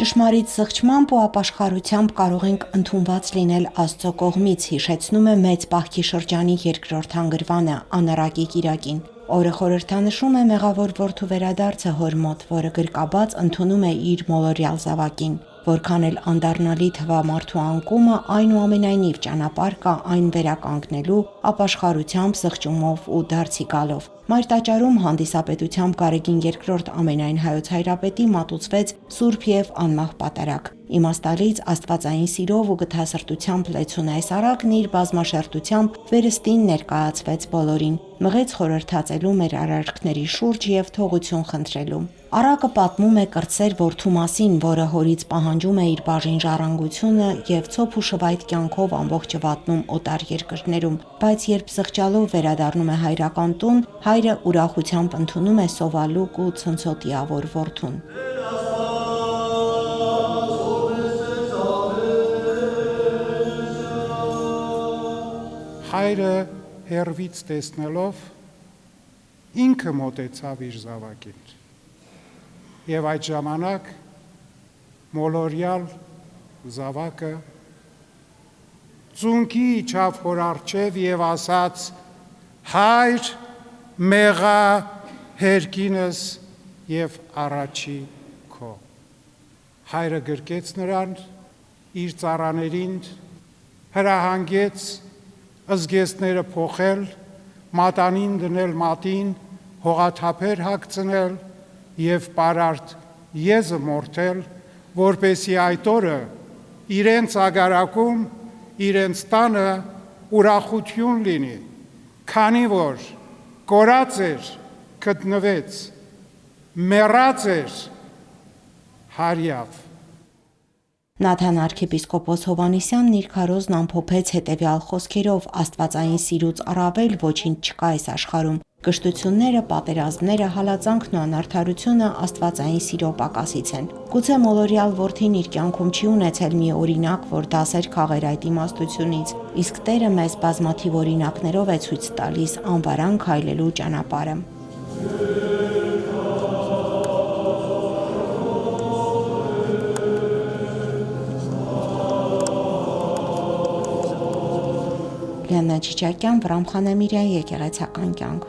Ճշմարիտ զղջմամբ ու ապաշխարությամբ կարող ենք ընդունված լինել Աստծո կողմից, հիշեցնում է մեծ պահքի շրջանի երկրորդ հանգրվանը անառակի կիրակին։ Օրը խորհրդանշում է մեղավոր որդու վերադարձը հոր մոտ, որը գրկաբաց ընդունում է իր մոլորյալ զավակին։ Որքան էլ անդառնալի թվա մարդու անկումը, այնուամենայնիվ ճանապարհ կա այն վերականգնելու ապաշխարությամբ, զղջումով ու դարձի գալով։ Մայր տաճարում հանդիսապետությամբ Գարեգին II ամենայն Հայոց Հայրապետի մատուցվեց սուրբ և անմահ պատարագ։ Իմաստալից, աստվածային սիրով ու գթասրտությամբ լեցուն այս արակն իր բազմաշերտությամբ վերստին ներկայացվեց բոլորին, մղեց խորհրդածելու մեր արարքների շուրջ և թողություն խնդրելու։ Արակը պատմում է կրտսեր որդու մասին, որը հորից պահանջում է իր բաժին ժառանգությունը և ցոփ ու շվայտ կյանքով ամբողջը վատնում օտար երկրներում, բայց երբ զղջալով վերադառնում է հայրական տուն, հայրը ուրախությամբ ընդունում է սովալուկ ու ցնցոտիավոր որդուն։ Հայրը հեռվից տեսնելով ինքը մոտեցավ իր զավակին եւ այդ ժամանակ մոլորյալ զավակը ծունկի իջավ հոր առջև եւ ասաց. «Հայր, մեղա հերկինս եւ առաջի քո»։ Հայրը գրկեց նրան, իր ծառաներին հրահանգեց զգեստները փոխել, մատանին դնել մատին, հողաթափեր հագցնել եւ պարարտ եզը մորթել, որպեսի այդ օրը իրենց ագարակում, իրենց տանը ուրախություն լինի, քանի որ կորած էր, գտնվեց, մեռած էր, հարյավ։ Նաթան arczepiskopos Հովհաննիսյանն իր քարոզն ամփոփեց հետևյալ խոսքերով. Աստվածային սիրուց առավել ոչինչ չկա այս աշխարհում։ Կշտությունները, պատերազմները, հալածանքն ու անարդարությունը աստվածային սիրո պակասից են։ Գուցե մոլորյալ որդին իր կյանքում չի ունեցել մի օրինակ, որ դասեր քաղեր այդ իմաստությունից, իսկ Տերը մեզ բազմաթիվ օրինակներով է ցույց տալիս անվարան քայլելու ճանապարհը։ Լիաննա Չիչակյան, Վրամ Խանեմիրյան, եկեղեցական կյանք։